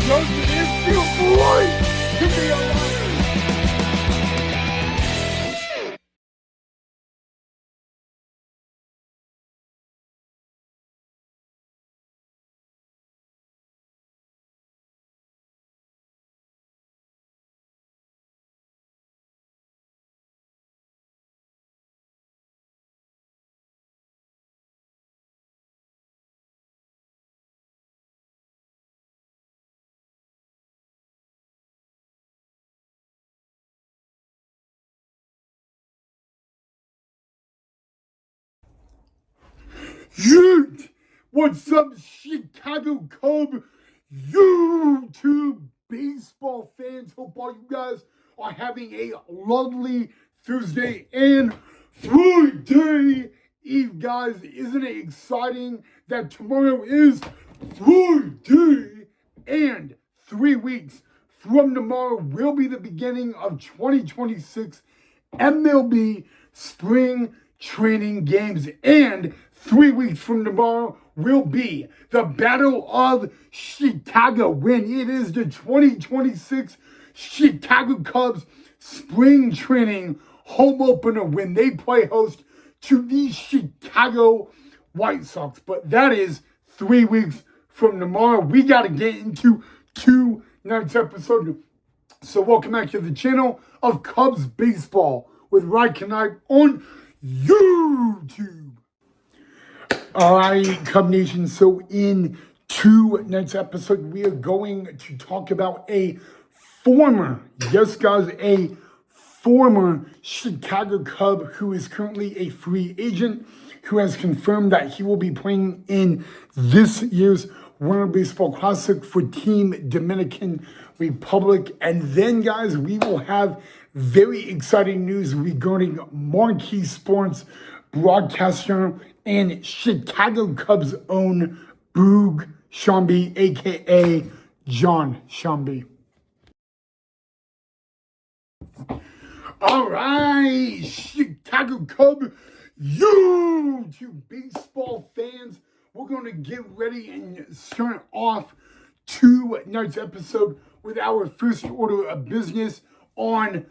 Doesn't it feel great to be alive? Yeet! What's up, Chicago Cub YouTube baseball fans? Hope all you guys are having a lovely Thursday and Friday Eve, guys. Isn't it exciting that tomorrow is Friday and 3 weeks from tomorrow will be the beginning of 2026 MLB spring training games, and 3 weeks from tomorrow will be the Battle of Chicago when it is the 2026 Chicago Cubs spring training home opener when they play host to the Chicago White Sox. But that is 3 weeks from tomorrow. We got to get into tonight's episode. So welcome back to the channel of Cubs Baseball with Ryan Knight on YouTube. All right, Cub Nation. So in tonight's episode, we are going to talk about a former Chicago Cub who is currently a free agent, who has confirmed that he will be playing in this year's World Baseball Classic for Team Dominican Republic. And then, guys, we will have very exciting news regarding Marquee Sports broadcaster and Chicago Cubs' own Boog Shambi, a.k.a. John Shambi. All right, Chicago Cub YouTube baseball fans, we're going to get ready and start off tonight's episode with our first order of business on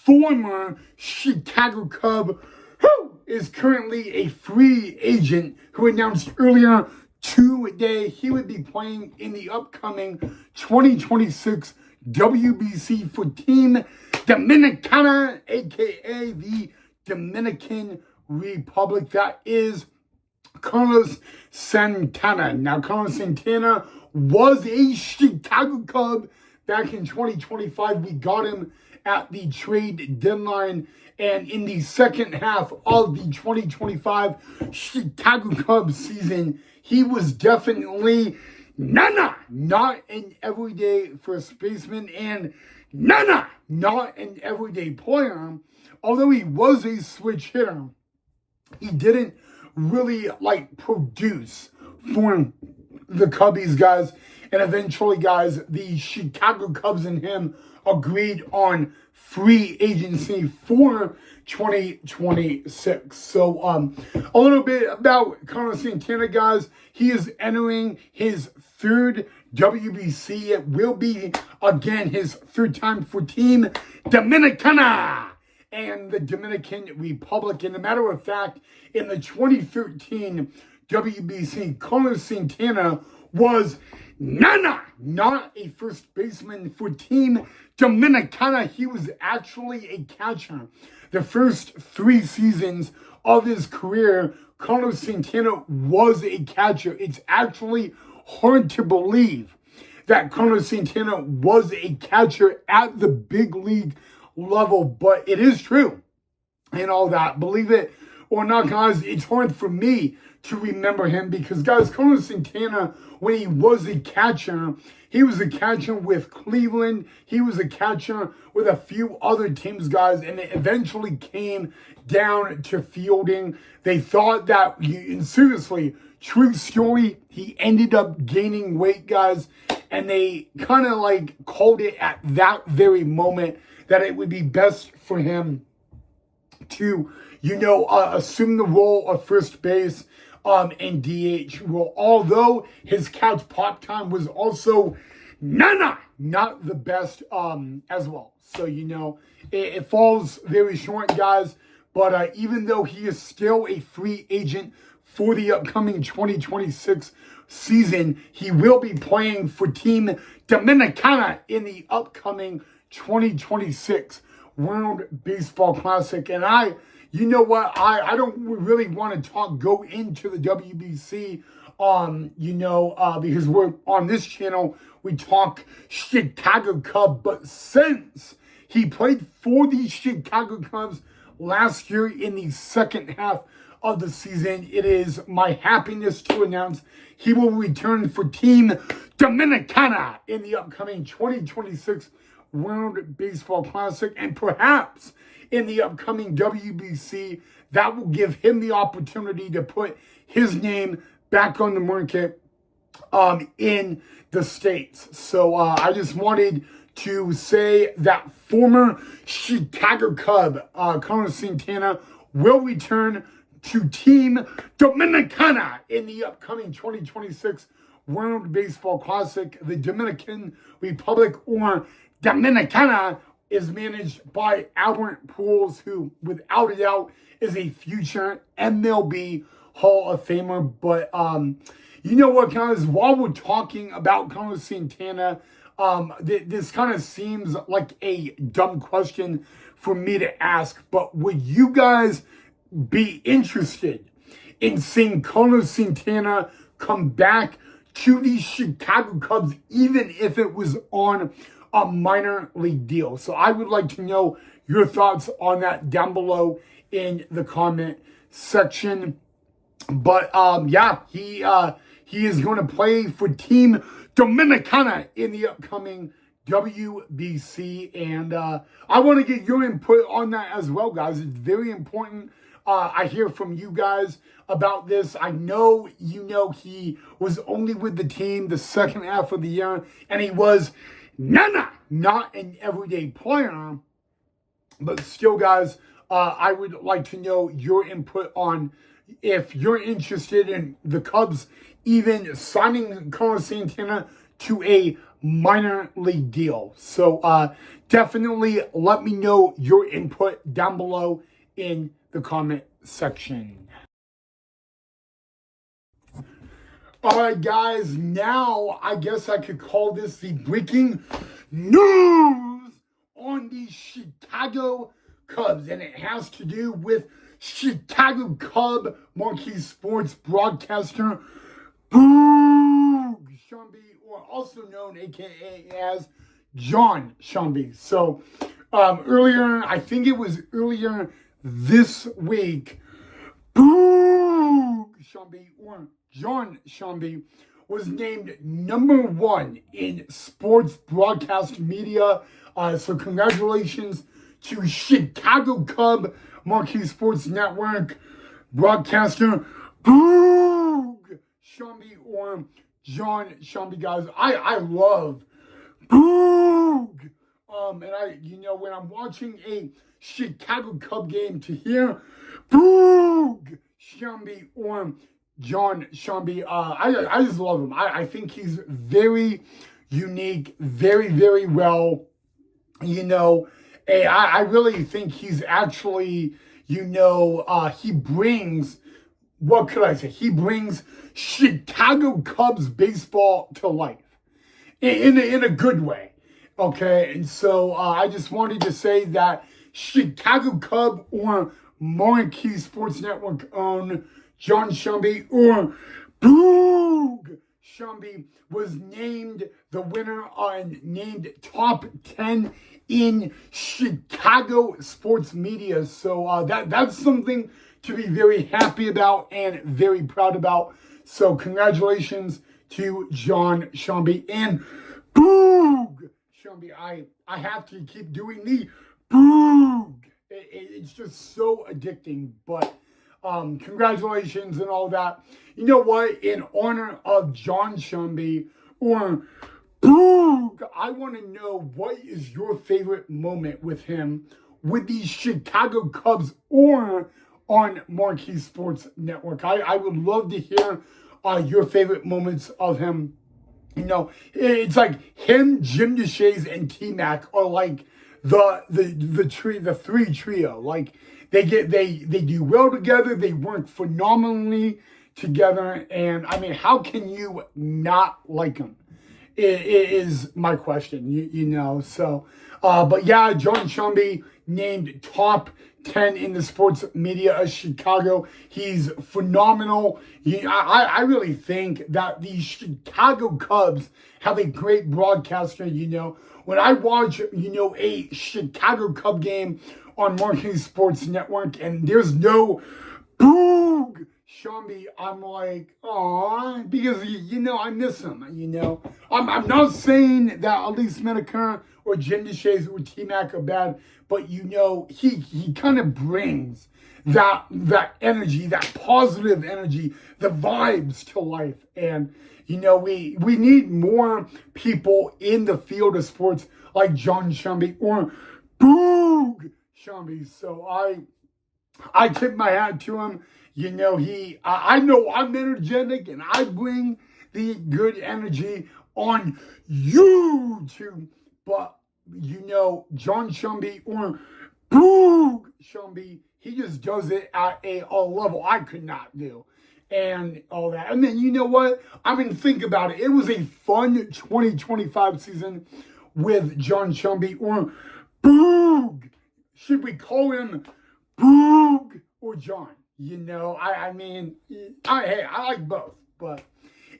former Chicago Cub who is currently a free agent, who announced earlier today he would be playing in the upcoming 2026 WBC for Team Dominicana, aka the Dominican Republic. That is Carlos Santana. Now, Carlos Santana was a Chicago Cub back in 2025. We got him at the trade deadline, and in the second half of the 2025 Chicago Cubs season, he was definitely not an everyday first baseman, and not an everyday player. Although he was a switch hitter, he didn't really produce for the Cubbies, guys. And eventually, guys, the Chicago Cubs and him agreed on free agency for 2026. So a little bit about Carlos Santana, guys. He is entering his third WBC. It will be, again, his third time for Team Dominicana and the Dominican Republic. And a matter of fact, in the 2013 WBC, Carlos Santana was not a first baseman for Team Dominicana. He was actually a catcher. The first 3 seasons of his career, Carlos Santana was a catcher. It's actually hard to believe that Carlos Santana was a catcher at the big league level, but it is true and all that. Believe it or not, guys, it's hard for me to remember him because, guys, Carlos Santana, when he was a catcher, he was a catcher with Cleveland. He was a catcher with a few other teams, guys, and it eventually came down to fielding. They thought that, and seriously, true story, he ended up gaining weight, guys, and they kind of called it at that very moment that it would be best for him to, assume the role of first base and DH role. Although his catch pop time was also not the best as well. So, it falls very short, guys. But even though he is still a free agent for the upcoming 2026 season, he will be playing for Team Dominicana in the upcoming 2026 World Baseball Classic. And you know what? I don't really want to go into the WBC, because we're on this channel, we talk Chicago Cubs. But since he played for the Chicago Cubs last year in the second half of the season, it is my happiness to announce he will return for Team Dominicana in the upcoming 2026 World Baseball Classic, and perhaps in the upcoming WBC. That will give him the opportunity to put his name back on the market in the States. So I just wanted to say that former Chicago Cub, Carlos Santana, will return to Team Dominicana in the upcoming 2026 World Baseball Classic. The Dominican Republic, or Dominicana, is managed by Albert Pujols, who, without a doubt, is a future MLB Hall of Famer. But you know what, guys? While we're talking about Carlos Santana, this kind of seems like a dumb question for me to ask, but would you guys be interested in seeing Carlos Santana come back to the Chicago Cubs, even if it was on a minor league deal? So I would like to know your thoughts on that down below in the comment section. But he is going to play for Team Dominicana in the upcoming WBC, and I want to get your input on that as well, guys. It's very important. I hear from you guys about this. I know he was only with the team the second half of the year, and he was not an everyday player. But still, guys, I would like to know your input on if you're interested in the Cubs even signing Carlos Santana to a minor league deal. So definitely let me know your input down below in the comment section. All right, guys, now I guess I could call this the breaking news on the Chicago Cubs, and it has to do with Chicago Cub marquee sports broadcaster Boog Shambi, or also known aka as John Shambi. So I think it was earlier this week, Boog Shambi, or John Shambi, was named #1 in sports broadcast media. So congratulations to Chicago Cub Marquee Sports Network broadcaster Boog Shambi, or John Shambi, guys. I love Boog. And when I'm watching a Chicago Cub game, to hear Boog Shambi or John Shambi, I just love him. I think he's very unique, very, very well, I really think he's actually, he brings, what could I say? He brings Chicago Cubs baseball to life in a good way. Okay, and so I just wanted to say that Chicago Cub, or Marquee Sports Network own John Shambi, or Boog Shambi, was named the winner and named top 10 in Chicago sports media. So that's something to be very happy about and very proud about. So congratulations to John Shambi and Boog Shambi. I have to keep doing the Boog. It's just so addicting, but congratulations and all that. You know what? In honor of John Shambi, or Boog, I want to know, what is your favorite moment with him with the Chicago Cubs or on Marquee Sports Network? I would love to hear your favorite moments of him You know, it's like him, Jim DeShays, and T-Mac are like the three trio. Like they do well together. They work phenomenally together. And I mean, how can you not like them? It is my question. You know. So, but yeah, John Shumby named top 10 in the sports media of Chicago. He's phenomenal. I really think that the Chicago Cubs have a great broadcaster, you know. When I watch, you know, a Chicago Cub game on Marketing Sports Network and there's no Boog Shumby, I'm like, aw, because, you know, I miss him, you know. I'm not saying that Elise Medicare or Jim DeShays or T-Mac are bad, but, you know, he kind of brings that energy, that positive energy, the vibes to life. And, you know, we need more people in the field of sports like John Shumby or Boog Shumby. So I tip my hat to him. You know, I know I'm energetic and I bring the good energy on YouTube. But, you know, John Shumby or Boog Shumby, he just does it at a level I could not do. And all that. And then, you know what? I mean, think about it. It was a fun 2025 season with John Shumby or Boog. Should we call him Boog or John? You know, I mean, I like both. But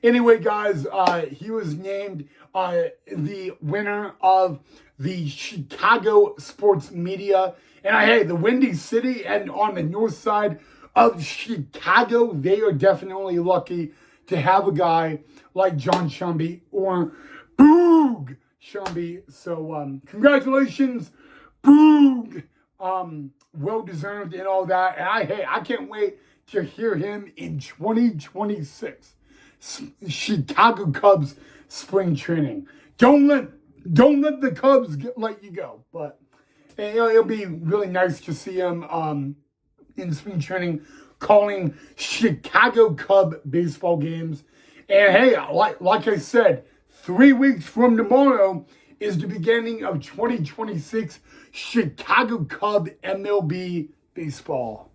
anyway, guys, he was named the winner of the Chicago Sports Media. And the Windy City and on the north side of Chicago, they are definitely lucky to have a guy like John Shumby or Boog Shumby. So congratulations, Boog. Well deserved and all that. And I can't wait to hear him in 2026. Chicago Cubs spring training. Don't let the Cubs let you go. But it'll be really nice to see him in spring training calling Chicago Cub baseball games. And hey, like I said, 3 weeks from tomorrow is the beginning of 2026 Chicago Cub MLB baseball.